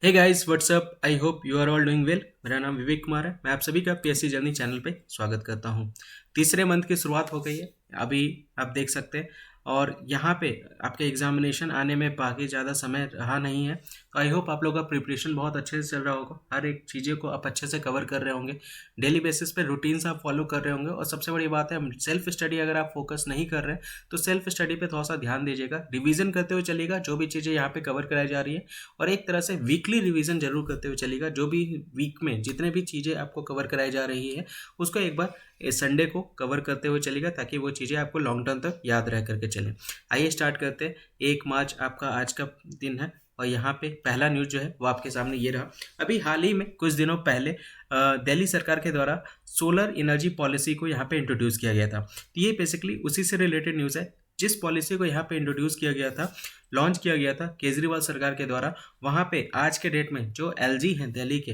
Hey guys what's up, I hope you are all doing well. मेरा नाम विवेक कुमार है। मैं आप सभी का पीएससी जर्नी चैनल पे स्वागत करता हूं। तीसरे मंथ की शुरुआत हो गई है अभी, आप देख सकते हैं। और यहाँ पे आपके एग्जामिनेशन आने में बाकी ज़्यादा समय रहा नहीं है, तो आई होप आप लोग का प्रिपरेशन बहुत अच्छे से चल रहा होगा। हर एक चीज़ें को आप अच्छे से कवर कर रहे होंगे, डेली बेसिस पे रूटीन्स आप फॉलो कर रहे होंगे। और सबसे बड़ी बात है, सेल्फ स्टडी अगर आप फोकस नहीं कर रहे हैं तो सेल्फ स्टडी पे थोड़ा सा ध्यान दीजिएगा, रिवीजन करते हुए चलिएगा जो भी चीज़ें यहाँ पे कवर कराई जा रही है। और एक तरह से वीकली रिवीजन जरूर करते हुए चलेगा, जो भी वीक में जितने भी चीज़ें आपको कवर कराई जा रही है उसको एक बार संडे को कवर करते हुए चलेगा, ताकि वो चीज़ें आपको लॉन्ग टर्म तक याद रह करके चले। आइए स्टार्ट करते हैं। 1 मार्च आपका आज का दिन है, और यहाँ पे पहला न्यूज़ जो है वो आपके सामने ये रहा। अभी हाल ही में कुछ दिनों पहले दिल्ली सरकार के द्वारा सोलर एनर्जी पॉलिसी को यहाँ पे इंट्रोड्यूस किया गया था। तो ये बेसिकली उसी से रिलेटेड न्यूज़ है। जिस पॉलिसी को यहाँ पे इंट्रोड्यूस किया गया था, लॉन्च किया गया था केजरीवाल सरकार के द्वारा, वहाँ पे आज के डेट में जो एलजी हैं दिल्ली के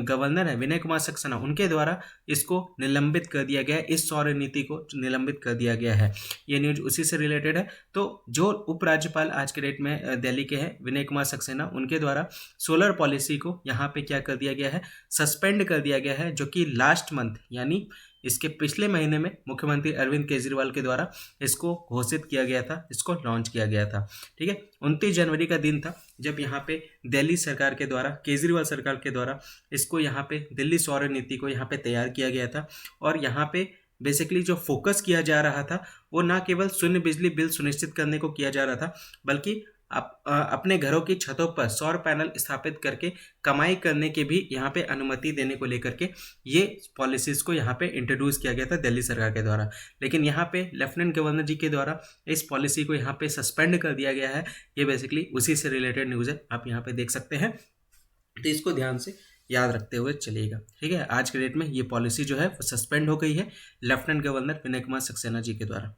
गवर्नर हैं विनय कुमार सक्सेना, उनके द्वारा इसको निलंबित कर दिया गया है। इस सौर नीति को निलंबित कर दिया गया है। ये न्यूज उसी से रिलेटेड है। तो जो उपराज्यपाल आज के डेट में दिल्ली के हैं विनय कुमार सक्सेना, उनके द्वारा सोलर पॉलिसी को यहाँ पे क्या कर दिया गया है, सस्पेंड कर दिया गया है, जो कि लास्ट मंथ यानी इसके पिछले महीने में मुख्यमंत्री अरविंद केजरीवाल के द्वारा इसको घोषित किया गया था, इसको लॉन्च किया गया था। ठीक है, 29 जनवरी का दिन था जब यहाँ पे दिल्ली सरकार के द्वारा, केजरीवाल सरकार के द्वारा इसको यहाँ पे दिल्ली सौर नीति को यहाँ पे तैयार किया गया था। और यहाँ पे बेसिकली जो फोकस किया जा रहा था वो ना केवल शून्य बिजली बिल सुनिश्चित करने को किया जा रहा था, बल्कि आप अपने घरों की छतों पर सौर पैनल स्थापित करके कमाई करने की भी यहाँ पे अनुमति देने को लेकर के ये पॉलिसीज़ को यहाँ पे इंट्रोड्यूस किया गया था दिल्ली सरकार के द्वारा। लेकिन यहाँ पे लेफ्टिनेंट गवर्नर जी के द्वारा इस पॉलिसी को यहाँ पे सस्पेंड कर दिया गया है। ये बेसिकली उसी से रिलेटेड न्यूज़ है, आप यहाँ पे देख सकते हैं। तो इसको ध्यान से याद रखते हुए चलिएगा। ठीक है, आज के डेट में ये पॉलिसी जो है वो सस्पेंड हो गई है लेफ्टिनेंट गवर्नर विनय कुमार सक्सेना जी के द्वारा।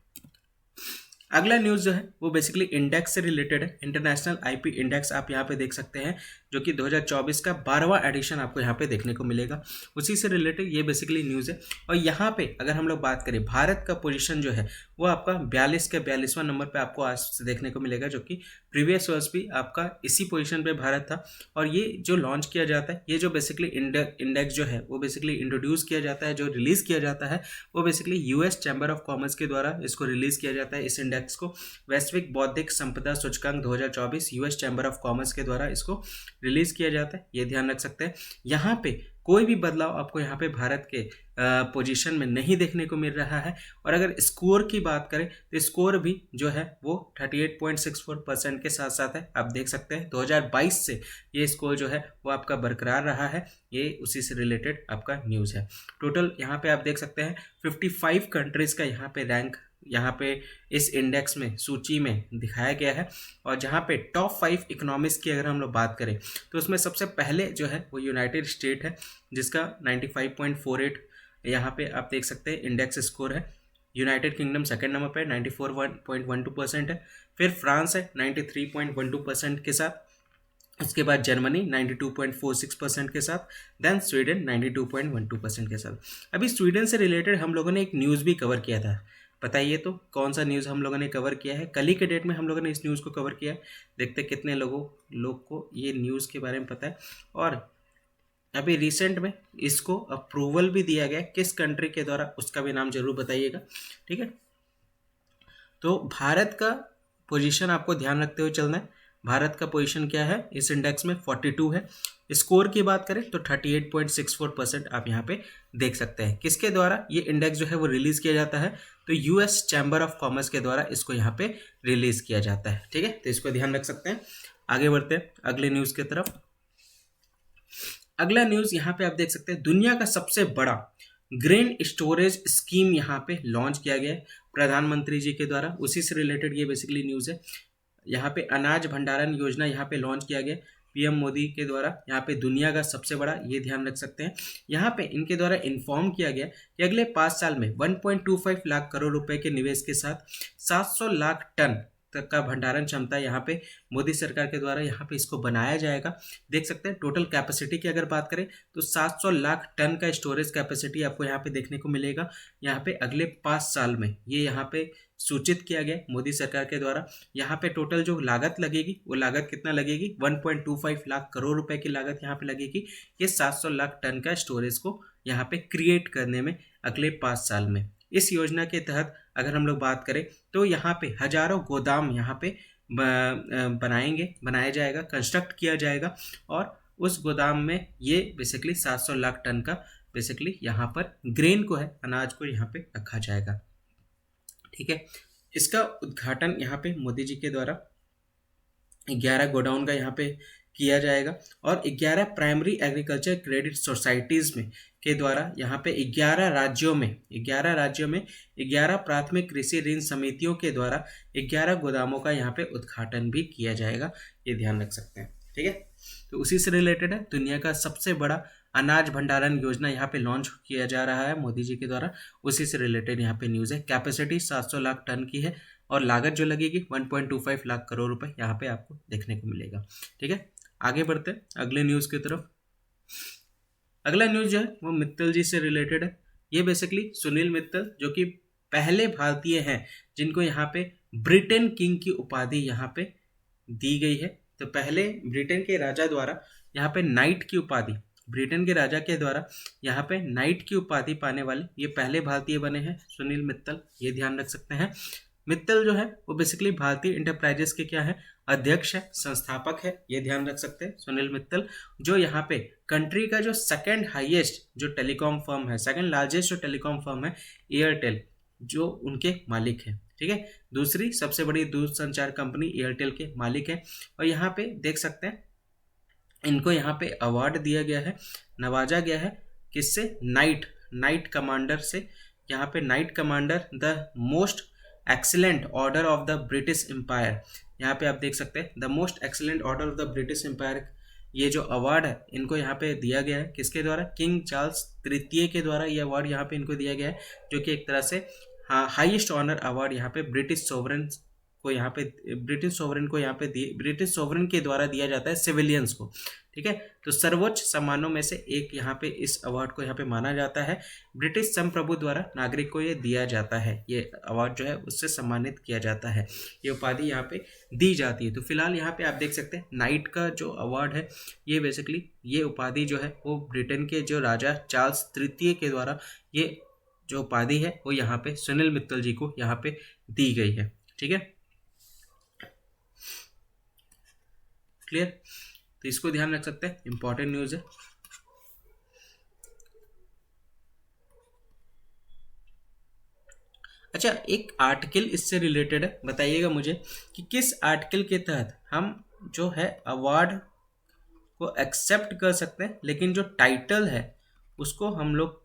अगला न्यूज़ जो है वो बेसिकली इंडेक्स से रिलेटेड है। इंटरनेशनल आईपी इंडेक्स आप यहाँ पे देख सकते हैं, जो कि 2024 का 12वां एडिशन आपको यहाँ पे देखने को मिलेगा। उसी से रिलेटेड ये बेसिकली न्यूज़ है। और यहाँ पे अगर हम लोग बात करें, भारत का पोजीशन जो है वो आपका 42 के 42वां नंबर पे आपको आज से देखने को मिलेगा, जो कि प्रीवियस वर्ष भी आपका इसी पोजीशन पे भारत था। और ये जो लॉन्च किया जाता है, ये जो बेसिकली इंडेक्स जो है वो बेसिकली इंट्रोड्यूस किया जाता है, जो रिलीज़ किया जाता है वो basically US chamber of commerce के द्वारा इसको रिलीज़ किया जाता है। इस इंडेक्स को वैश्विक बौद्धिक संपदा सूचकांक 2024 यूएस चैम्बर ऑफ कॉमर्स के द्वारा इसको रिलीज किया जाता है। ये ध्यान रख सकते हैं। यहाँ पे कोई भी बदलाव आपको यहाँ पे भारत के पोजीशन में नहीं देखने को मिल रहा है। और अगर स्कोर की बात करें तो स्कोर भी जो है वो 38.64% के साथ साथ है। आप देख सकते हैं 2022 से ये स्कोर जो है वो आपका बरकरार रहा है। ये उसी से रिलेटेड आपका न्यूज़ है। टोटल यहाँ पे आप देख सकते हैं 55 कंट्रीज़ का यहाँ पे रैंक यहाँ पे इस इंडेक्स में, सूची में दिखाया गया है। और जहाँ पे टॉप 5 इकोनॉमिक्स की अगर हम लोग बात करें तो उसमें सबसे पहले जो है वो यूनाइटेड स्टेट है, जिसका 95.48 यहाँ पे आप देख सकते हैं इंडेक्स स्कोर है। यूनाइटेड किंगडम सेकेंड नंबर पे 94.12% है। फिर फ्रांस है 93.12% के साथ। उसके बाद जर्मनी 92.46% के साथ। देन स्वीडन 92.12% के साथ। अभी स्वीडन से रिलेटेड हम लोगों ने एक न्यूज़ भी कवर किया था। बताइए तो कौन सा न्यूज़ हम लोगों ने कवर किया है? कल ही के डेट में हम लोगों ने इस न्यूज़ को कवर किया है। देखते कितने लोग को ये न्यूज़ के बारे में पता है। और अभी रिसेंट में इसको अप्रूवल भी दिया गया, किस कंट्री के द्वारा उसका भी नाम जरूर बताइएगा। ठीक है, तो भारत का पोजीशन आपको ध्यान रखते हुए चलना है। भारत का पोजीशन क्या है इस इंडेक्स में? 42 है। स्कोर की बात करें तो 38.64% आप यहाँ पे देख सकते हैं। किसके द्वारा ये इंडेक्स जो है वो रिलीज किया जाता है? तो यूएस चैम्बर ऑफ कॉमर्स के द्वारा इसको यहाँ पे रिलीज किया जाता है। ठीक है, तो इसको ध्यान रख सकते हैं। आगे बढ़ते हैं अगले न्यूज़ की तरफ। अगला न्यूज़ यहाँ पे आप देख सकते हैं, दुनिया का सबसे बड़ा ग्रेन स्टोरेज स्कीम यहाँ पे लॉन्च किया गया है प्रधानमंत्री जी के द्वारा। उसी से रिलेटेड ये बेसिकली न्यूज़ है। यहाँ पे अनाज भंडारण योजना यहाँ पे लॉन्च किया गया पीएम मोदी के द्वारा। यहाँ पे दुनिया का सबसे बड़ा, ये ध्यान रख सकते हैं। यहाँ पे इनके द्वारा इन्फॉर्म किया गया कि अगले 5 साल में 1.25 लाख करोड़ रुपए के निवेश के साथ 700 लाख टन तक का भंडारण क्षमता यहाँ पे मोदी सरकार के द्वारा यहाँ पे इसको बनाया जाएगा। देख सकते हैं टोटल कैपेसिटी की अगर बात करें तो 700 लाख टन का स्टोरेज कैपेसिटी आपको यहाँ पे देखने को मिलेगा। यहाँ पे अगले 5 साल में ये यहाँ पे सूचित किया गया मोदी सरकार के द्वारा। यहाँ पे टोटल जो लागत लगेगी वो लागत कितना लगेगी, 1.25 लाख करोड़ रुपए की लागत यहाँ पे लगेगी ये 700 लाख टन का स्टोरेज को यहाँ पे क्रिएट करने में अगले 5 साल में। इस योजना के तहत अगर हम लोग बात करें तो यहाँ पे हजारों गोदाम यहाँ पे बनाया जाएगा, कंस्ट्रक्ट किया जाएगा और उस गोदाम में ये बेसिकली 700 लाख टन का बेसिकली यहाँ पर ग्रेन को है, अनाज को यहाँ पे रखा जाएगा। ठीक है, इसका उद्घाटन यहाँ पे मोदी जी के द्वारा 11 गोडाउन का यहाँ पे किया जाएगा और 11 प्राइमरी एग्रीकल्चर क्रेडिट सोसाइटीज़ में के द्वारा यहाँ पे 11 राज्यों में 11 प्राथमिक कृषि ऋण समितियों के द्वारा 11 गोदामों का यहाँ पे उद्घाटन भी किया जाएगा, ये ध्यान रख सकते हैं। ठीक है, तो उसी से रिलेटेड है, दुनिया का सबसे बड़ा अनाज भंडारण योजना यहाँ पे लॉन्च किया जा रहा है मोदी जी के द्वारा, उसी से रिलेटेड यहाँ पे न्यूज़ है। कैपेसिटी 700 लाख टन की है और लागत जो लगेगी 1.25 लाख करोड़ रुपए यहाँ पे आपको देखने को मिलेगा। ठीक है, आगे बढ़ते हैं अगले न्यूज़ की तरफ। अगला न्यूज़ जो है वो मित्तल जी से रिलेटेड है। ये बेसिकली सुनील मित्तल जो कि पहले भारतीय हैं जिनको यहाँ पे ब्रिटेन किंग की उपाधि यहाँ पे दी गई है। तो पहले ब्रिटेन के राजा द्वारा यहाँ पे नाइट की उपाधि, ब्रिटेन के राजा के द्वारा यहाँ पे नाइट की उपाधि पाने वाले ये पहले भारतीय बने हैं सुनील मित्तल, ये ध्यान रख सकते हैं। मित्तल जो है वो बेसिकली भारतीय इंटरप्राइजेस के क्या है, अध्यक्ष है, संस्थापक है, ये ध्यान रख सकते हैं सुनील मित्तल, जो यहाँ पे कंट्री का जो सेकंड हाईएस्ट जो टेलीकॉम फर्म है, सेकंड लार्जेस्ट जो टेलीकॉम फर्म है एयरटेल, जो उनके मालिक है। ठीक है, दूसरी सबसे बड़ी दूरसंचार कंपनी एयरटेल के मालिक है। और यहाँ पे देख सकते हैं इनको यहाँ पे अवार्ड दिया गया है, नवाजा गया है, किससे, नाइट कमांडर से। यहाँ पे knight commander the most excellent order of the British Empire, यहाँ पे आप देख सकते हैं the most excellent order of the British Empire, ये जो अवार्ड है इनको यहाँ पे दिया गया है किसके द्वारा, किंग चार्ल्स तृतीय के द्वारा ये अवार्ड यहाँ पे इनको दिया गया है, जो कि एक तरह से हाईएस्ट ऑनर अवार्ड यहाँ पे ब्रिटिश सोवरेन को यहाँ पे ब्रिटिश सोवरेन के द्वारा दिया जाता है सिविलियंस को। ठीक है, तो सर्वोच्च सम्मानों में से एक यहाँ पे इस अवार्ड को यहाँ पे माना जाता है। ब्रिटिश संप्रभु द्वारा नागरिक को ये दिया जाता है, ये अवार्ड जो है उससे सम्मानित किया जाता है, ये उपाधि यहाँ पे दी जाती है। तो फिलहाल यहाँ पे आप देख सकते हैं नाइट का जो अवार्ड है ये बेसिकली ये उपाधि जो है वो ब्रिटेन के जो राजा चार्ल्स तृतीय के द्वारा ये जो उपाधि है वो यहाँ पे सुनील मित्तल जी को यहाँ पे दी गई है। ठीक है, क्लियर, तो इसको ध्यान रख सकते हैं, इंपॉर्टेंट न्यूज़ है। अच्छा, एक आर्टिकल इससे रिलेटेड है, बताइएगा मुझे कि किस आर्टिकल के तहत हम जो है अवार्ड को एक्सेप्ट कर सकते हैं लेकिन जो टाइटल है उसको हम लोग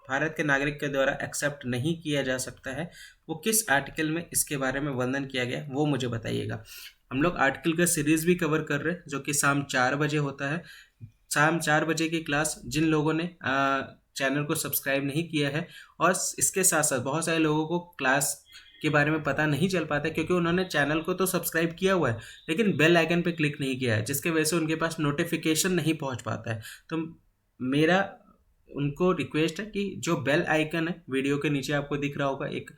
भारत के नागरिक के द्वारा एक्सेप्ट नहीं किया जा सकता है, वो किस आर्टिकल में इसके बारे में वर्णन किया गया वो मुझे बताइएगा। हम लोग आर्टिकल का सीरीज भी कवर कर रहे हैं जो कि शाम 4 बजे होता है। शाम 4 बजे की क्लास जिन लोगों ने चैनल को सब्सक्राइब नहीं किया है और इसके साथ साथ बहुत सारे लोगों को क्लास के बारे में पता नहीं चल पाता क्योंकि उन्होंने चैनल को तो सब्सक्राइब किया हुआ है लेकिन बेल आइकन पे क्लिक नहीं किया है, जिसके वजह से उनके पास नोटिफिकेशन नहीं पहुंच पाता है। तो मेरा उनको रिक्वेस्ट है कि जो बेल आइकन है वीडियो के नीचे आपको दिख रहा होगा एक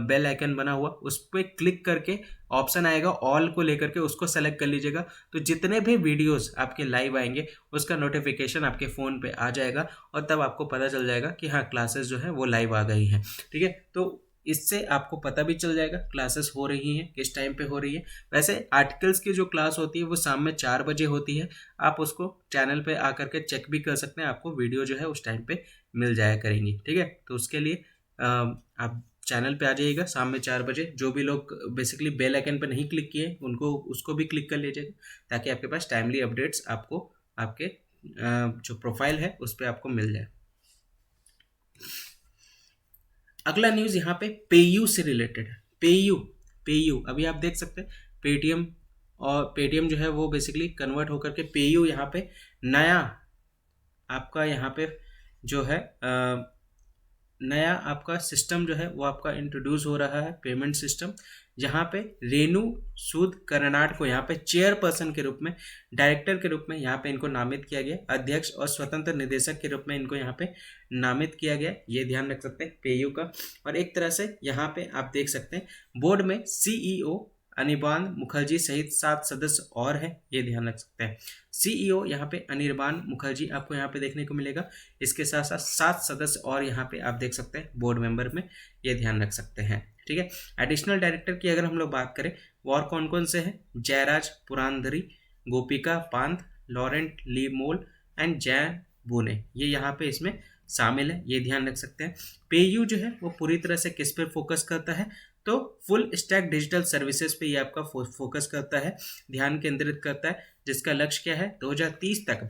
बेल आइकन बना हुआ, उस पर क्लिक करके ऑप्शन आएगा ऑल को लेकर के, उसको सेलेक्ट कर लीजिएगा। तो जितने भी वीडियोस आपके लाइव आएंगे उसका नोटिफिकेशन आपके फ़ोन पे आ जाएगा और तब आपको पता चल जाएगा कि हाँ क्लासेस जो है वो लाइव आ गई हैं। ठीक है, तो इससे आपको पता भी चल जाएगा क्लासेस हो रही हैं, किस टाइम पे हो रही है। वैसे आर्टिकल्स की जो क्लास होती है वो शाम में 4 बजे होती है, आप उसको चैनल पे आकर के चेक भी कर सकते हैं, आपको वीडियो जो है उस टाइम पे मिल जाया करेंगी। ठीक है, तो उसके लिए आप चैनल पे आ जाइएगा शाम में 4 बजे। जो भी लोग बेसिकली बेल आइकन पर नहीं क्लिक किए उनको उसको भी क्लिक कर लीजिएगा ताकि आपके पास टाइमली अपडेट्स आपको आपके जो प्रोफाइल है उस पर आपको मिल जाए। अगला न्यूज़ यहाँ पे पेयू से रिलेटेड है। पेयू अभी आप देख सकते हैं पेटीएम, और पेटीएम जो है वो बेसिकली कन्वर्ट होकर के पेयू यहाँ पे नया आपका यहाँ पे जो है नया आपका सिस्टम जो है वो आपका इंट्रोड्यूस हो रहा है, पेमेंट सिस्टम। जहाँ पे रेणु सूद कर्नाड को यहाँ पे चेयरपर्सन के रूप में, डायरेक्टर के रूप में यहाँ पे इनको नामित किया गया, अध्यक्ष और स्वतंत्र निदेशक के रूप में इनको यहाँ पे नामित किया गया। ये ध्यान रख सकते हैं पेयू का। और एक तरह से यहाँ पे आप देख सकते हैं बोर्ड में सीईओ अनिर्बान मुखर्जी सहित 7 सदस्य और हैं, ये ध्यान रख सकते हैं। सीईओ यहाँ पे अनिर्बान मुखर्जी आपको यहाँ पे देखने को मिलेगा, इसके साथ साथ 7 सदस्य और यहाँ पे आप देख सकते हैं बोर्ड मेंबर में, ये ध्यान रख सकते हैं। ठीक है, एडिशनल डायरेक्टर की अगर हम लोग बात करें वो और कौन कौन से हैं, जयराज पुरांधरी, गोपिका पांत, लॉरेंट लीमोल एंड जय बुने, ये यहाँ पे इसमें शामिल है, ये ध्यान रख सकते हैं। पेयू जो है वो पूरी तरह से किस पर फोकस करता है, तो फुल स्टैक डिजिटल सर्विसेज पे ये आपका फोकस करता है, ध्यान केंद्रित करता है, जिसका लक्ष्य क्या है 2030 तक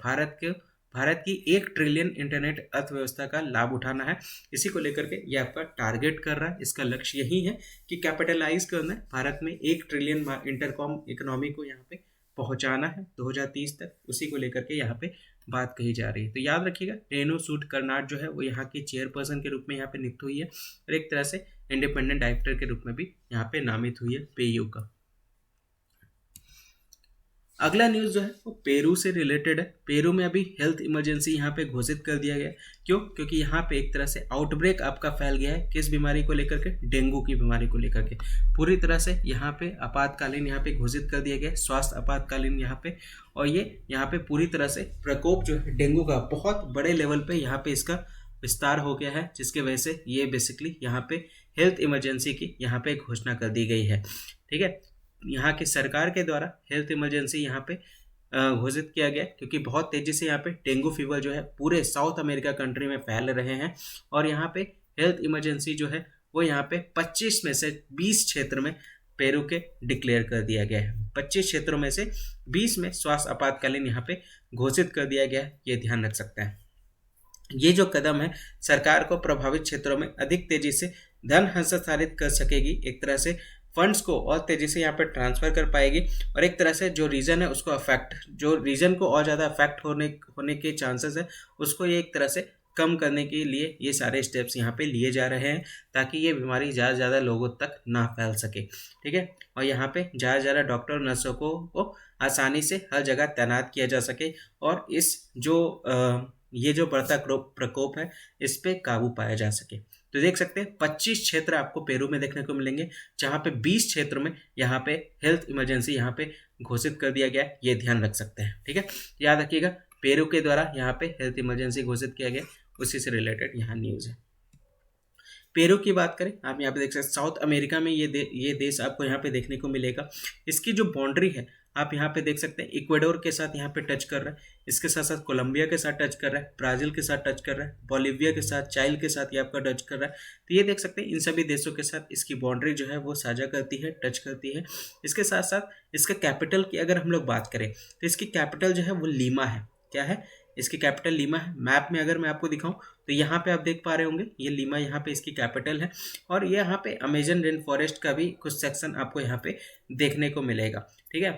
भारत की 1 ट्रिलियन इंटरनेट अर्थव्यवस्था का लाभ उठाना है। इसी को लेकर के ये आपका टारगेट कर रहा है, इसका लक्ष्य यही है कि कैपिटलाइज करना है, भारत में 1 ट्रिलियन इंटरकॉम इकोनॉमी को यहाँ पे पहुंचाना है 2030 तक, उसी को लेकर के यहाँ पे बात कही जा रही है। तो याद रखिएगा रेणु सूद कर्नाड जो है वो यहाँ की चेयरपर्सन के रूप में यहाँ पे नियुक्त हुई है और एक तरह से इंडिपेंडेंट डायरेक्टर के रूप में भी यहाँ पे नामित हुई है पेयू का। अगला न्यूज़ जो है वो पेरू से रिलेटेड है। पेरू में अभी हेल्थ इमरजेंसी यहाँ पे घोषित कर दिया गया है। क्यों? क्योंकि यहाँ पे एक तरह से आउटब्रेक आपका फैल गया है। किस बीमारी को लेकर के? डेंगू की बीमारी को लेकर के पूरी तरह से यहाँ पे आपातकालीन यहाँ पे घोषित कर दिया गया है, स्वास्थ्य आपातकालीन यहाँ पे। और ये यहाँ पे पूरी तरह से प्रकोप जो है डेंगू का बहुत बड़े लेवल पे यहाँ पे इसका विस्तार हो गया है, जिसके वजह से ये बेसिकली यहाँ पे हेल्थ इमरजेंसी की यहाँ पे घोषणा कर दी गई है। ठीक है, यहाँ की सरकार के द्वारा हेल्थ इमरजेंसी यहाँ पे घोषित किया गया, क्योंकि बहुत तेज़ी से यहाँ पे डेंगू फीवर जो है पूरे साउथ अमेरिका कंट्री में फैल रहे हैं। और यहाँ पे हेल्थ इमरजेंसी जो है वो यहाँ पे 25 में से 20 क्षेत्र में पेरू के डिक्लेयर कर दिया गया है। 25 क्षेत्रों में से 20 में स्वास्थ्य आपातकालीन यहाँ पे घोषित कर दिया गया है, ये ध्यान रख सकते हैं। ये जो कदम है सरकार को प्रभावित क्षेत्रों में अधिक तेजी से धन हस्तांतरित कर सकेगी, एक तरह से फंड्स को और तेज़ी से यहाँ पे ट्रांसफ़र कर पाएगी। और एक तरह से जो रीजन है उसको जो रीजन को और ज़्यादा अफेक्ट होने के चांसेस है उसको ये एक तरह से कम करने के लिए ये सारे स्टेप्स यहाँ पे लिए जा रहे हैं, ताकि ये बीमारी ज़्यादा से ज़्यादा लोगों तक ना फैल सके। ठीक है, और यहाँ पे ज़्यादा से ज़्यादा डॉक्टर नर्सों को आसानी से हर जगह तैनात किया जा सके और इस ये जो बढ़ता प्रकोप है इस पे काबू पाया जा सके। तो देख सकते हैं 25 क्षेत्र आपको पेरू में देखने को मिलेंगे, जहाँ पे 20 क्षेत्रों में यहाँ पे हेल्थ इमरजेंसी यहाँ पे घोषित कर दिया गया है, ये ध्यान रख सकते हैं। ठीक है, याद रखिएगा पेरू के द्वारा यहाँ पे हेल्थ इमरजेंसी घोषित किया गया, उसी से रिलेटेड यहाँ न्यूज़ है। पेरू की बात करें, आप यहाँ पे देख सकते हैं साउथ अमेरिका में ये देश आपको यहाँ पे देखने को मिलेगा। इसकी जो बाउंड्री है आप यहाँ पे देख सकते हैं इक्वेडोर के साथ यहाँ पे टच कर रहा है, इसके साथ साथ कोलंबिया के साथ टच कर रहा है, ब्राज़ील के साथ टच कर रहा है, बोलिविया के साथ, चाइल के साथ ये आपका टच कर रहा है। तो ये देख सकते हैं इन सभी देशों के साथ इसकी बाउंड्री जो है वो साझा करती है, टच करती है। इसके साथ साथ इसका कैपिटल की अगर हम लोग बात करें तो इसकी कैपिटल जो है वो लीमा है। क्या है? इसकी कैपिटल लीमा है। मैप में अगर मैं आपको दिखाऊं तो यहाँ पे आप देख पा रहे होंगे ये लीमा यहाँ पे इसकी कैपिटल है। और ये यहाँ पे अमेजन रेन फॉरेस्ट का भी कुछ सेक्शन आपको यहाँ पे देखने को मिलेगा। ठीक है,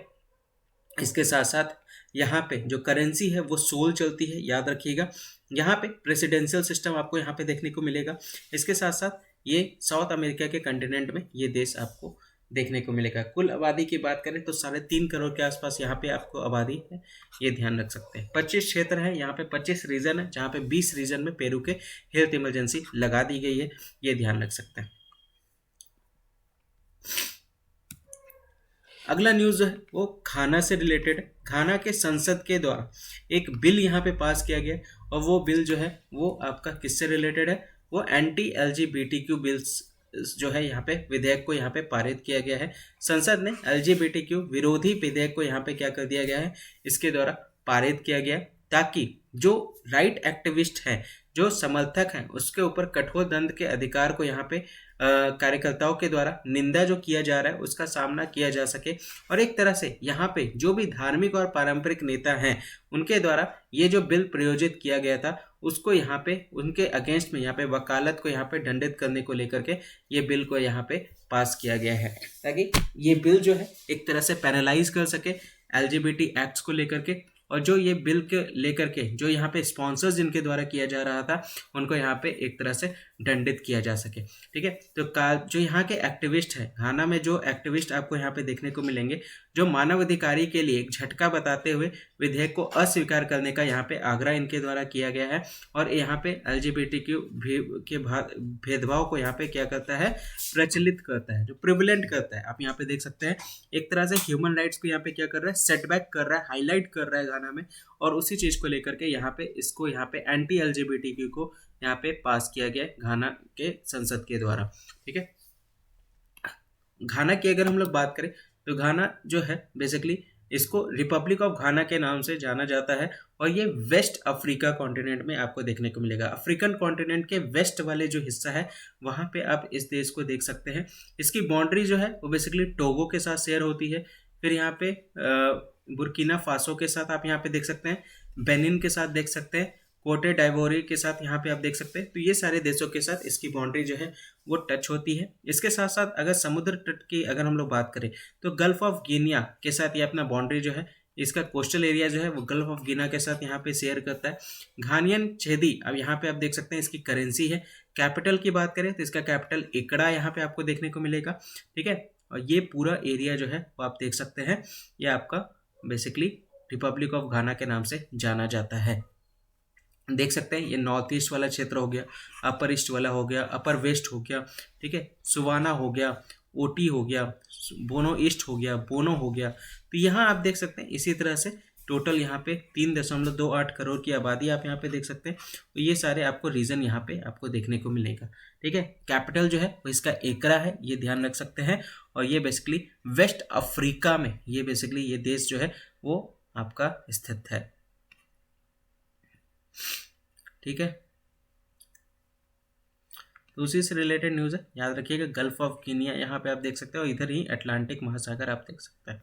इसके साथ साथ यहाँ पे जो करेंसी है वो सोल चलती है, याद रखिएगा। यहाँ पे प्रेसिडेंशियल सिस्टम आपको यहाँ पे देखने को मिलेगा। इसके साथ साथ ये साउथ अमेरिका के कंटिनेंट में ये देश आपको देखने को मिलेगा। कुल आबादी की बात करें तो 3.5 करोड़ के आसपास यहाँ पे आपको आबादी है, ये ध्यान रख सकते हैं। 25 क्षेत्र है, यहाँ पे 25 रीजन है, जहाँ पे 20 रीजन में पेरू के हेल्थ इमरजेंसी लगा दी गई है, ये ध्यान रख सकते हैं। अगला न्यूज़ जो है वो घाना से रिलेटेड है। घाना के संसद के द्वारा एक बिल यहाँ पे पास किया गया और वो बिल जो है वो आपका किससे रिलेटेड है? वो एंटी LGBTQ बिल्स जो है यहाँ पे विधेयक को यहाँ पे पारित किया गया है। संसद ने LGBTQ विरोधी विधेयक को यहाँ पे क्या कर दिया गया है? इसके द्वारा पारित किया गया, ताकि जो राइट एक्टिविस्ट हैं, जो समर्थक हैं, उसके ऊपर कठोर दंड के अधिकार को यहाँ पे कार्यकर्ताओं के द्वारा निंदा जो किया जा रहा है उसका सामना किया जा सके। और एक तरह से यहाँ पे जो भी धार्मिक और पारंपरिक नेता हैं उनके द्वारा ये जो बिल प्रयोजित किया गया था उसको यहाँ पे उनके अगेंस्ट में यहाँ पे वकालत को यहाँ पे दंडित करने को लेकर के ये बिल को यहाँ पे पास किया गया है, ताकि ये बिल जो है एक तरह से पैनलाइज कर सके LGBT एक्ट्स को लेकर के। और जो ये बिल के लेकर के जो यहाँ पे स्पॉन्सर्स जिनके द्वारा किया जा रहा था उनको यहाँ पे एक तरह से दंडित किया जा सके। ठीक है, तो जो यहाँ के एक्टिविस्ट है, घाना में जो एक्टिविस्ट आपको यहाँ पे देखने को मिलेंगे, जो मानवाधिकारी के लिए एक झटका बताते हुए विधेयक को अस्वीकार करने का यहाँ पे आग्रह इनके द्वारा किया गया है। और यहाँ पे LGBTQ के भेदभाव को यहाँ पे क्या करता है, प्रचलित करता है, जो प्रिविलेंट करता है। आप यहाँ पे देख सकते हैं एक तरह से ह्यूमन राइट्स को यहाँ पे क्या कर रहा है, सेटबैक कर रहा है, हाईलाइट कर रहा है गाना में। और उसी चीज को लेकर के यहाँ पे इसको यहाँ पे एंटी LGBTQ को यहाँ पे पास किया गया घाना के संसद के द्वारा। ठीक है, घाना की अगर हम लोग बात करें तो घाना जो है बेसिकली इसको रिपब्लिक ऑफ घाना के नाम से जाना जाता है। और ये वेस्ट अफ्रीका कॉन्टिनेंट में आपको देखने को मिलेगा। अफ्रीकन कॉन्टिनेंट के वेस्ट वाले जो हिस्सा है वहाँ पे आप इस देश को देख सकते हैं। इसकी बाउंड्री जो है वो बेसिकली टोगो के साथ शेयर होती है। फिर यहाँ पे बुर्किना फासो के साथ आप यहाँ पे देख सकते हैं, बेनिन के साथ देख सकते हैं, कोटे डाइवोरी के साथ यहाँ पे आप देख सकते हैं। तो ये सारे देशों के साथ इसकी बाउंड्री जो है वो टच होती है। इसके साथ साथ अगर समुद्र तट की अगर हम लोग बात करें तो गल्फ ऑफ गिनिया के साथ ये अपना बाउंड्री जो है, इसका कोस्टल एरिया जो है वो गल्फ ऑफ गिना के साथ यहाँ पे शेयर करता है। घानियन छेदी, अब यहाँ पे आप देख सकते हैं इसकी करेंसी है। कैपिटल की बात करें तो इसका कैपिटल एकड़ा यहाँ पे आपको देखने को मिलेगा। ठीक है, और ये पूरा एरिया जो है वो आप देख सकते हैं, ये आपका बेसिकली रिपब्लिक ऑफ घाना के नाम से जाना जाता है। देख सकते हैं ये नॉर्थ ईस्ट वाला क्षेत्र हो गया, अपर ईस्ट वाला हो गया, अपर वेस्ट हो गया, ठीक है, सुवाना हो गया, ओटी हो गया, बोनो ईस्ट हो गया, बोनो हो गया। तो यहाँ आप देख सकते हैं इसी तरह से टोटल यहाँ पे 3.28 करोड़ की आबादी आप यहाँ पे देख सकते हैं। तो ये सारे आपको रीजन यहाँ पे आपको देखने को मिलेगा। ठीक है, कैपिटल जो है वो इसका एकरा है, ये ध्यान रख सकते हैं। और ये बेसिकली वेस्ट अफ्रीका में ये बेसिकली ये देश जो है वो आपका स्थित है। ठीक है, तो उसी से रिलेटेड न्यूज़ है, याद रखिएगा। गल्फ ऑफ गिनिया यहाँ पे आप देख सकते हो, इधर ही अटलांटिक महासागर आप देख सकते हैं।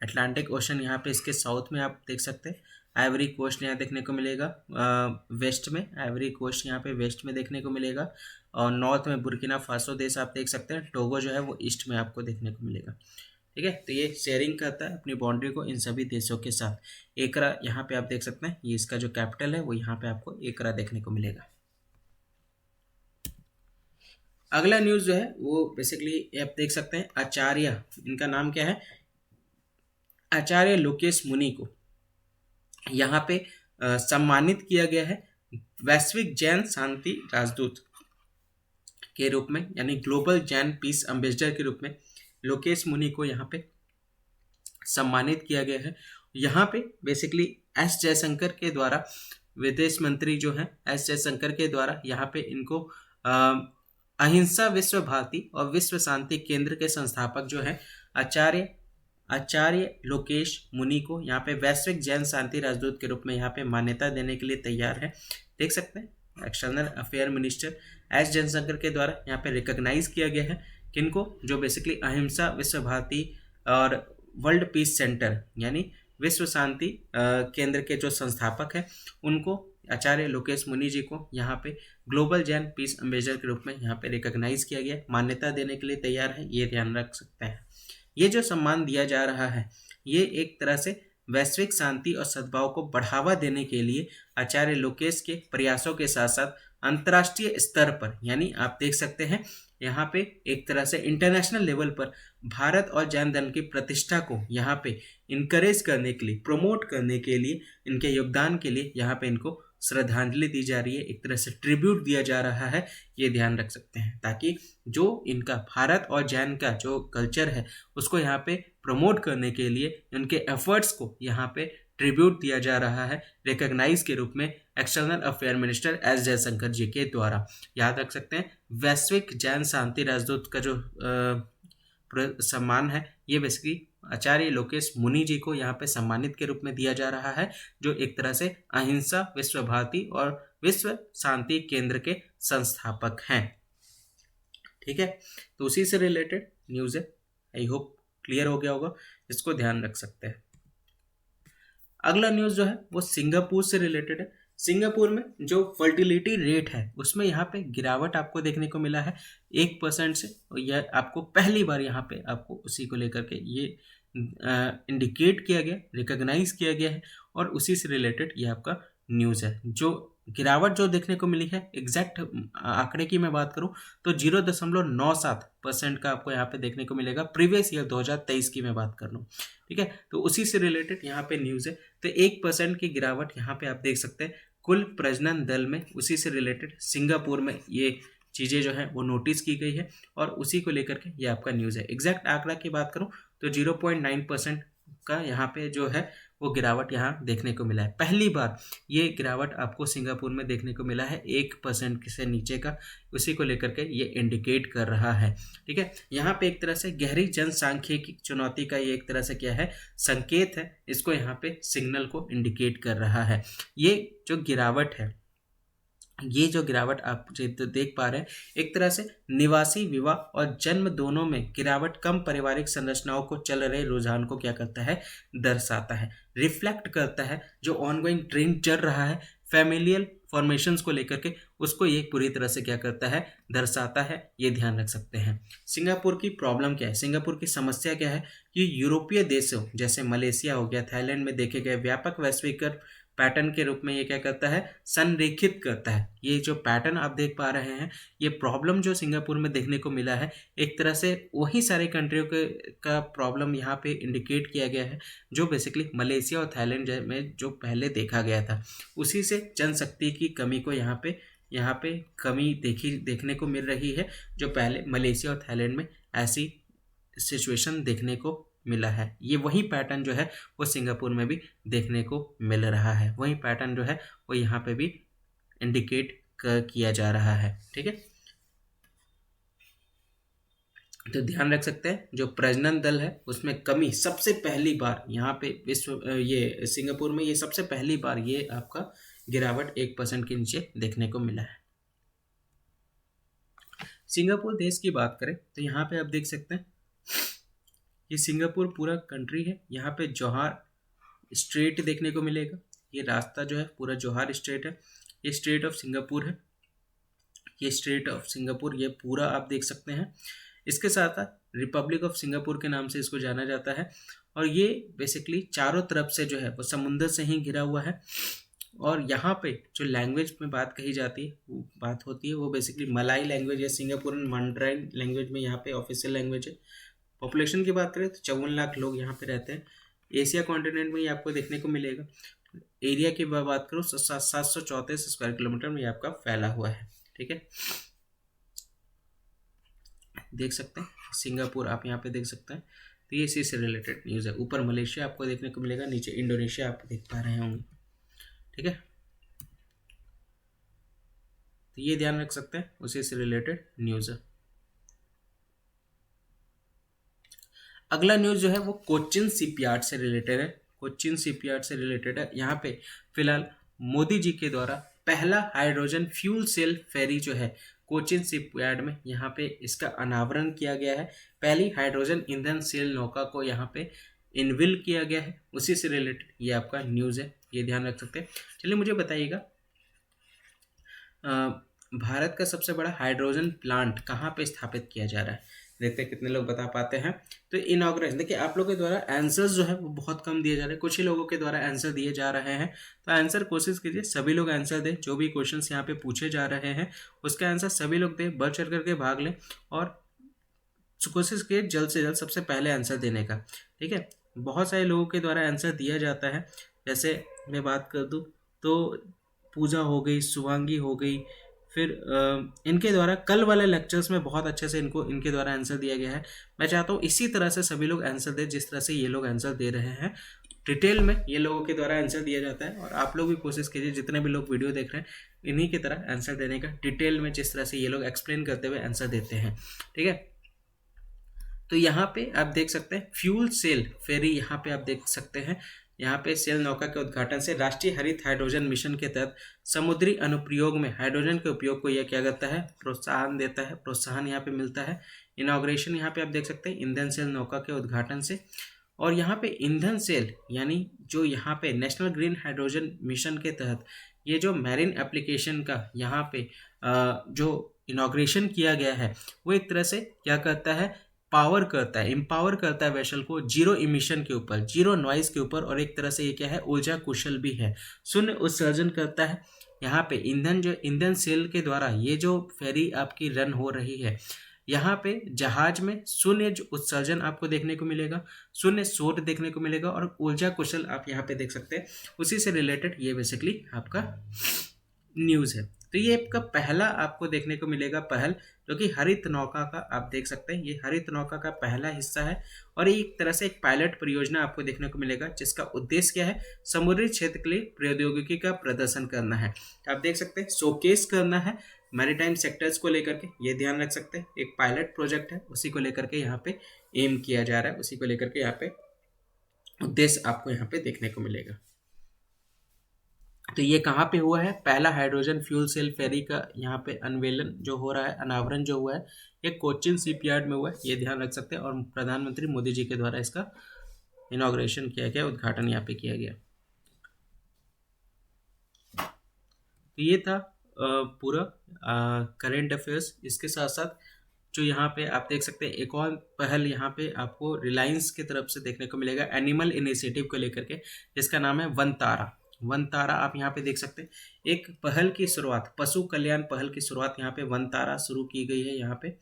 अटलांटिक ओशन यहाँ पे इसके साउथ में आप देख सकते हैं। आइवरी कोस्ट यहाँ देखने को मिलेगा वेस्ट में, आइवरी कोस्ट यहाँ पे वेस्ट में देखने को मिलेगा। और नॉर्थ में बुर्किना फासो देश आप देख सकते हैं। टोगो जो है वो ईस्ट में आपको देखने को मिलेगा। ठीक है, तो ये शेयरिंग करता है अपनी बाउंड्री को इन सभी देशों के साथ। एकरा यहाँ पे आप देख सकते हैं, ये इसका जो कैपिटल है वो यहाँ पे आपको एकरा देखने को मिलेगा। अगला न्यूज़ जो है वो बेसिकली आप देख सकते हैं, आचार्य, इनका नाम क्या है, आचार्य लोकेश मुनि को यहाँ पे सम्मानित किया गया है वैश्विक जैन शांति राजदूत के रूप में, यानी ग्लोबल जैन पीस एम्बेसडर के रूप में लोकेश मुनि को यहाँ पे सम्मानित किया गया है। यहाँ पे बेसिकली एस जयशंकर के द्वारा, विदेश मंत्री जो हैं एस जयशंकर के द्वारा यहाँ पे इनको अहिंसा विश्व भारती और विश्व शांति केंद्र के संस्थापक जो हैं आचार्य लोकेश मुनि को यहाँ पे वैश्विक जैन शांति राजदूत के रूप में यहाँ पे मान्यता देने के लिए तैयार है। देख सकते हैं external affair minister S Jaishankar के द्वारा यहाँ पे रिकॉग्नाइज किया गया है किनको, जो बेसिकली अहिंसा विश्व भारती और वर्ल्ड पीस सेंटर यानी विश्व शांति केंद्र के जो संस्थापक हैं उनको, आचार्य लोकेश मुनि जी को यहाँ पे ग्लोबल जैन पीस एम्बेसडर के रूप में यहाँ पे रिकॉग्नाइज किया गया, मान्यता देने के लिए तैयार है। ये ध्यान रख सकते हैं। ये जो सम्मान दिया जा रहा है ये एक तरह से वैश्विक शांति और सद्भाव को बढ़ावा देने के लिए आचार्य लोकेश के प्रयासों के साथ साथ अंतर्राष्ट्रीय स्तर पर, यानी आप देख सकते हैं यहाँ पे एक तरह से इंटरनेशनल लेवल पर भारत और जैन धर्म की प्रतिष्ठा को यहाँ पे इनकरेज करने के लिए, प्रमोट करने के लिए, इनके योगदान के लिए यहाँ पे इनको श्रद्धांजलि दी जा रही है, एक तरह से ट्रिब्यूट दिया जा रहा है। ये ध्यान रख सकते हैं, ताकि जो इनका भारत और जैन का जो कल्चर है उसको यहाँ पे प्रमोट करने के लिए उनके एफर्ट्स को यहाँ पे ट्रिब्यूट दिया जा रहा है रिकॉग्नाइज के रूप में external affair minister S Jaishankar ji के द्वारा। याद रख सकते हैं वैश्विक जैन शांति राजदूत का जो सम्मान है ये बेसिकली आचार्य लोकेश मुनि जी को यहाँ पे सम्मानित के रूप में दिया जा रहा है, जो एक तरह से अहिंसा विश्व भारती और विश्व शांति केंद्र के संस्थापक हैं। ठीक है, तो उसी से रिलेटेड न्यूज़ है, आई होप क्लियर हो गया होगा, इसको ध्यान रख सकते हैं। अगला न्यूज़ जो है वो सिंगापुर से रिलेटेड है। सिंगापुर में जो फर्टिलिटी रेट है उसमें यहाँ पे गिरावट आपको देखने को मिला है 1% से। यह आपको पहली बार यहाँ पे आपको उसी को लेकर के ये इंडिकेट किया गया, रिकॉग्नाइज किया गया है, और उसी से रिलेटेड ये आपका न्यूज़ है। जो गिरावट जो देखने को मिली है, एग्जैक्ट आंकड़े की मैं बात करूं तो 0.97% का आपको यहाँ पे देखने को मिलेगा। प्रीवियस ईयर 2023 की मैं बात कर लूँ, ठीक है, तो उसी से रिलेटेड यहाँ पे न्यूज़ है। तो 1% की गिरावट यहाँ पे आप देख सकते हैं कुल प्रजनन दल में, उसी से रिलेटेड सिंगापुर में ये चीज़ें जो है वो नोटिस की गई है और उसी को लेकर के ये आपका न्यूज़ है। एग्जैक्ट आंकड़ा की बात करूँ तो 0.9% का यहाँ पे जो है वो गिरावट यहाँ देखने को मिला है। पहली बार ये गिरावट आपको सिंगापुर में देखने को मिला है 1% से नीचे का, उसी को लेकर के ये इंडिकेट कर रहा है, ठीक है। यहाँ पे एक तरह से गहरी जनसांख्यिकी चुनौती का ये एक तरह से क्या है, संकेत है, इसको यहाँ पे सिग्नल को इंडिकेट कर रहा है। ये जो गिरावट है, ये जो गिरावट आप जो देख पा रहे हैं, एक तरह से निवासी विवाह और जन्म दोनों में गिरावट कम पारिवारिक संरचनाओं को चल रहे रुझान को क्या करता है, दर्शाता है, रिफ्लेक्ट करता है। जो ऑनगोइंग ट्रेंड चल रहा है फैमिलियल फॉर्मेशंस को लेकर के, उसको ये पूरी तरह से क्या करता है, दर्शाता है। ये ध्यान रख सकते हैं। सिंगापुर की प्रॉब्लम क्या है, सिंगापुर की समस्या क्या है कि यूरोपीय देशों जैसे मलेशिया हो गया, थाईलैंड में देखे गए व्यापक वैश्वीकरण पैटर्न के रूप में ये क्या करता है, संरेखित करता है। ये जो पैटर्न आप देख पा रहे हैं, ये प्रॉब्लम जो सिंगापुर में देखने को मिला है, एक तरह से वही सारे कंट्रियों के का प्रॉब्लम यहाँ पे इंडिकेट किया गया है जो बेसिकली मलेशिया और थाईलैंड में जो पहले देखा गया था। उसी से जनशक्ति की कमी को यहाँ पे कमी देखने को मिल रही है, जो पहले मलेशिया और थाईलैंड में ऐसी सिचुएशन देखने को मिला है। ये वही पैटर्न जो है वो सिंगापुर में भी देखने को मिल रहा है, वही पैटर्न जो है वो यहाँ पे भी इंडिकेट किया जा रहा है, ठीक है। तो ध्यान रख सकते हैं जो प्रजनन दल है उसमें कमी सबसे पहली बार यहाँ पे ये सिंगापुर में ये सबसे पहली बार ये आपका गिरावट 1% के नीचे देखने को मिला है। सिंगापुर देश की बात करें तो यहाँ पे आप देख सकते हैं ये सिंगापुर पूरा कंट्री है। यहाँ पे जोहार स्ट्रेट देखने को मिलेगा। ये रास्ता जो है पूरा जोहार स्ट्रेट है, ये स्ट्रेट ऑफ सिंगापुर है, ये स्ट्रेट ऑफ सिंगापुर ये पूरा आप देख सकते हैं। इसके साथ साथ रिपब्लिक ऑफ सिंगापुर के नाम से इसको जाना जाता है। और ये बेसिकली चारों तरफ से जो है वो समुंदर से ही घिरा हुआ है। और यहाँ पे जो लैंग्वेज में बात कही जाती है, वो बात होती है वो बेसिकली मलाई लैंग्वेज या सिंगापुरन मंडराइन लैंग्वेज में यहाँ पे ऑफिशियल लैंग्वेज है। पॉपुलेशन की बात करें तो 54 लाख लोग यहाँ पे रहते हैं। एशिया कॉन्टिनेंट में ये आपको देखने को मिलेगा। एरिया की बात करूँ 734 स्क्वायर किलोमीटर में ये आपका फैला हुआ है, ठीक है। देख सकते हैं सिंगापुर आप यहाँ पे देख सकते हैं। तो ये इसी से रिलेटेड न्यूज़ है। ऊपर मलेशिया आपको देखने को मिलेगा, नीचे इंडोनेशिया आप देख पा रहे होंगे, ठीक है। तो ये ध्यान रख सकते हैं, उसी से रिलेटेड न्यूज़ है। अगला न्यूज़ जो है वो कोचिन शिपयार्ड से रिलेटेड है। कोचिन शिपयार्ड से रिलेटेड है। यहाँ पे फिलहाल मोदी जी के द्वारा पहला हाइड्रोजन फ्यूल सेल फेरी जो है कोचिन शिपयार्ड में यहाँ पे इसका अनावरण किया गया है। पहली हाइड्रोजन ईंधन सेल नौका को यहाँ पे इनविल किया गया है, उसी से रिलेटेड ये आपका न्यूज़ है। ये ध्यान रख सकते हैं। चलिए मुझे बताइएगा भारत का सबसे बड़ा हाइड्रोजन प्लांट कहाँ पे स्थापित किया जा रहा है। देखते हैं कितने लोग बता पाते हैं। तो इनॉग्रेशन, देखिए आप लोगों के द्वारा आंसर्स जो है वो बहुत कम दिए जा रहे हैं, कुछ ही लोगों के द्वारा आंसर दिए जा रहे हैं। तो आंसर कोशिश कीजिए सभी लोग आंसर दें। जो भी क्वेश्चंस यहाँ पे पूछे जा रहे हैं उसका आंसर सभी लोग दें, बढ़ चढ़ करके भाग लें और कोशिश कीजिए जल्द से जल्द सबसे पहले आंसर देने का, ठीक है। बहुत सारे लोगों के द्वारा आंसर दिया जाता है। जैसे मैं बात कर दूँ तो पूजा हो गई, शुभांगी हो गई, फिर इनके द्वारा कल वाले लेक्चर्स में बहुत अच्छे से इनके द्वारा आंसर दिया गया है। मैं चाहता हूँ इसी तरह से सभी लोग आंसर दें जिस तरह से ये लोग आंसर दे रहे हैं। डिटेल में ये लोगों के द्वारा आंसर दिया जाता है और आप लोग भी कोशिश कीजिए जितने भी लोग वीडियो देख रहे हैं इन्हीं की तरह आंसर देने का, डिटेल में जिस तरह से ये लोग एक्सप्लेन करते हुए आंसर देते हैं, ठीक है। तो यहाँ पे आप देख सकते हैं फ्यूल सेल फेरी, यहाँ पे आप देख सकते हैं। यहाँ पे सेल नौका के उद्घाटन से राष्ट्रीय हरित हाइड्रोजन मिशन के तहत समुद्री अनुप्रयोग में हाइड्रोजन के उपयोग को यह क्या करता है, प्रोत्साहन देता है, प्रोत्साहन यहाँ पे मिलता है। इनॉग्रेशन यहाँ पे आप देख सकते हैं ईंधन सेल नौका के उद्घाटन से। और यहाँ पे ईंधन सेल यानी जो यहाँ पे नेशनल ग्रीन हाइड्रोजन मिशन के तहत ये जो मैरीन एप्लीकेशन का यहाँ पे जो इनॉग्रेशन किया गया है वो एक तरह से क्या करता है, पावर करता है, एम्पावर करता है वेसल को जीरो इमिशन के ऊपर, जीरो नॉइज के ऊपर। और एक तरह से ये क्या है, ऊर्जा कुशल भी है, शून्य उत्सर्जन करता है। यहाँ पे ईंधन सेल के द्वारा ये जो फेरी आपकी रन हो रही है, यहाँ पे जहाज में शून्य जो उत्सर्जन आपको देखने को मिलेगा, शून्य शोर देखने को मिलेगा और ऊर्जा कुशल आप यहाँ पे देख सकते हैं। उसी से रिलेटेड ये बेसिकली आपका न्यूज़ है। तो ये आपका पहला आपको देखने को मिलेगा पहल, जो कि हरित नौका का आप देख सकते हैं, ये हरित नौका का पहला हिस्सा है और ये एक तरह से एक पायलट परियोजना आपको देखने को मिलेगा, जिसका उद्देश्य क्या है, समुद्री क्षेत्र के लिए प्रौद्योगिकी का प्रदर्शन करना है। आप देख सकते हैं शोकेस करना है मैरीटाइम सेक्टर्स को लेकर के, ये ध्यान रख सकते हैं। एक पायलट प्रोजेक्ट है, उसी को लेकर के यहाँ पे एम किया जा रहा है, उसी को लेकर के यहाँ पे उद्देश्य आपको यहाँ पे देखने को मिलेगा। तो ये कहाँ पे हुआ है, पहला हाइड्रोजन फ्यूल सेल फेरी का यहाँ पे अनवेलन जो हो रहा है, अनावरण जो हुआ है, ये कोचिन शिपयार्ड में हुआ है, ये ध्यान रख सकते हैं। और प्रधानमंत्री मोदी जी के द्वारा इसका इनॉग्रेशन किया गया, उद्घाटन यहाँ पे किया गया। तो ये था पूरा करेंट अफेयर्स। इसके साथ साथ जो यहाँ पे आप देख सकते हैं एक और पहल यहाँ पे आपको रिलायंस की तरफ से देखने को मिलेगा एनिमल इनिशिएटिव को लेकर के, जिसका नाम है वनतारा। वनतारा आप यहाँ पे देख सकते हैं, एक पहल की शुरुआत, पशु कल्याण पहल की शुरुआत यहाँ पे वनतारा शुरू की गई है। यहाँ पे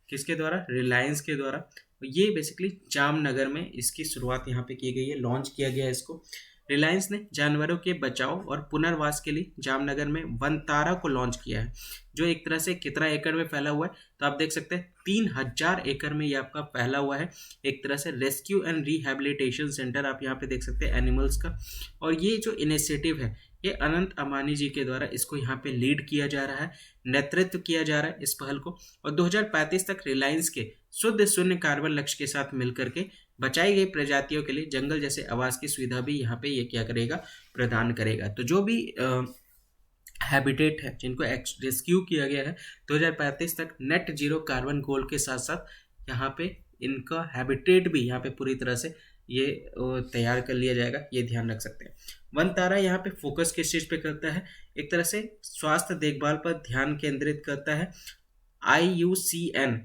किसके द्वारा, रिलायंस के द्वारा। ये बेसिकली जामनगर में इसकी शुरुआत यहाँ पे की गई है, लॉन्च किया गया है इसको। रिलायंस ने जानवरों के बचाव और पुनर्वास के लिए जामनगर में वनतारा को लॉन्च किया है, जो एक तरह से कितना एकड़ में फैला हुआ है, तो आप देख सकते हैं 3000 एकड़ में ये आपका फैला हुआ है। एक तरह से रेस्क्यू एंड रिहैबिलिटेशन सेंटर आप यहाँ पे देख सकते हैं एनिमल्स का। और ये जो इनिशिएटिव है, ये अनंत अमानी जी के द्वारा इसको यहाँ पे लीड किया जा रहा है, नेतृत्व किया जा रहा है इस पहल को। और 2035 तक रिलायंस के शुद्ध शून्य कार्बन लक्ष्य के साथ मिलकर के बचाई गई प्रजातियों के लिए जंगल जैसे आवास की सुविधा भी यहाँ पे ये क्या करेगा, प्रदान करेगा। तो जो भी हैबिटेट है जिनको रेस्क्यू किया गया है 2035 तक नेट जीरो कार्बन गोल के साथ साथ यहाँ पे इनका हैबिटेट भी यहाँ पे पूरी तरह से ये तैयार कर लिया जाएगा, ये ध्यान रख सकते हैं। वनतारा यहाँ पे फोकस किस चीज़ पे करता है, एक तरह से स्वास्थ्य देखभाल पर ध्यान केंद्रित करता है। IUCN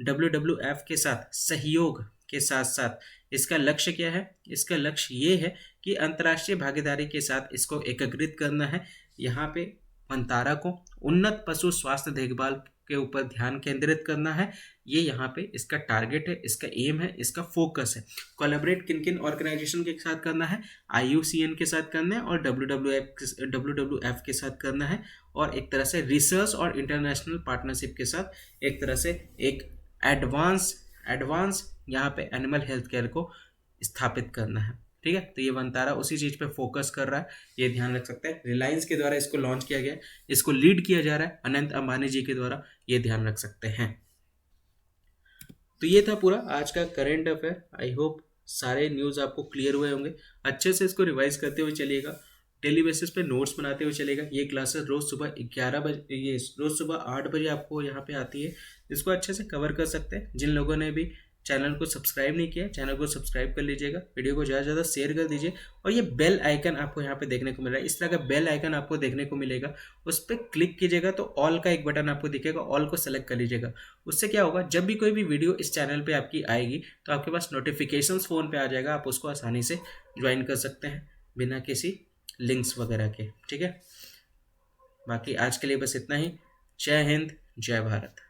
WWF के साथ सहयोग के साथ साथ इसका लक्ष्य क्या है, इसका लक्ष्य ये है कि अंतर्राष्ट्रीय भागीदारी के साथ इसको एकीकृत करना है। यहाँ पे वनतारा को उन्नत पशु स्वास्थ्य देखभाल के ऊपर ध्यान केंद्रित करना है, ये यहाँ पे इसका टारगेट है, इसका एम है, इसका फोकस है। कोलैबोरेट किन किन ऑर्गेनाइजेशन के साथ करना है, IUCN के साथ करना है और WWF के साथ करना है। और एक तरह से रिसर्च और इंटरनेशनल पार्टनरशिप के साथ एक तरह से एक एडवांस यहाँ पे एनिमल हेल्थ केयर को स्थापित करना है। ठीक है, तो ये वनतारा उसी चीज़ पे फोकस कर रहा है, ये ध्यान रख सकते हैं। रिलायंस के द्वारा इसको लॉन्च किया गया है, इसको लीड किया जा रहा है अनंत अंबानी जी के द्वारा, ये ध्यान रख सकते हैं। तो ये था पूरा आज का करंट अफेयर। आई होप सारे न्यूज़ आपको क्लियर हुए होंगे। अच्छे से इसको रिवाइज करते हुए चलिएगा, डेली बेसिस पे नोट्स बनाते हुए चलेगा। ये क्लासेस रोज़ सुबह 11 बजे, ये रोज़ सुबह 8 बजे आपको यहाँ पे आती है, इसको अच्छे से कवर कर सकते हैं। जिन लोगों ने भी चैनल को सब्सक्राइब नहीं किया, चैनल को सब्सक्राइब कर लीजिएगा, वीडियो को ज़्यादा से ज़्यादा शेयर कर दीजिए। और ये बेल आइकन आपको यहाँ पे देखने को मिल रहा है, इस तरह का बेल आइकन आपको देखने को मिलेगा, उस पर क्लिक कीजिएगा तो ऑल का एक बटन आपको दिखेगा, ऑल को सेलेक्ट कर लीजिएगा। उससे क्या होगा, जब भी कोई भी वीडियो इस चैनल पे आपकी आएगी तो आपके पास नोटिफिकेशंस फ़ोन पे आ जाएगा, आप उसको आसानी से ज्वाइन कर सकते हैं बिना किसी लिंक्स वगैरह के। ठीक है, बाकी आज के लिए बस इतना ही। जय हिंद, जय भारत।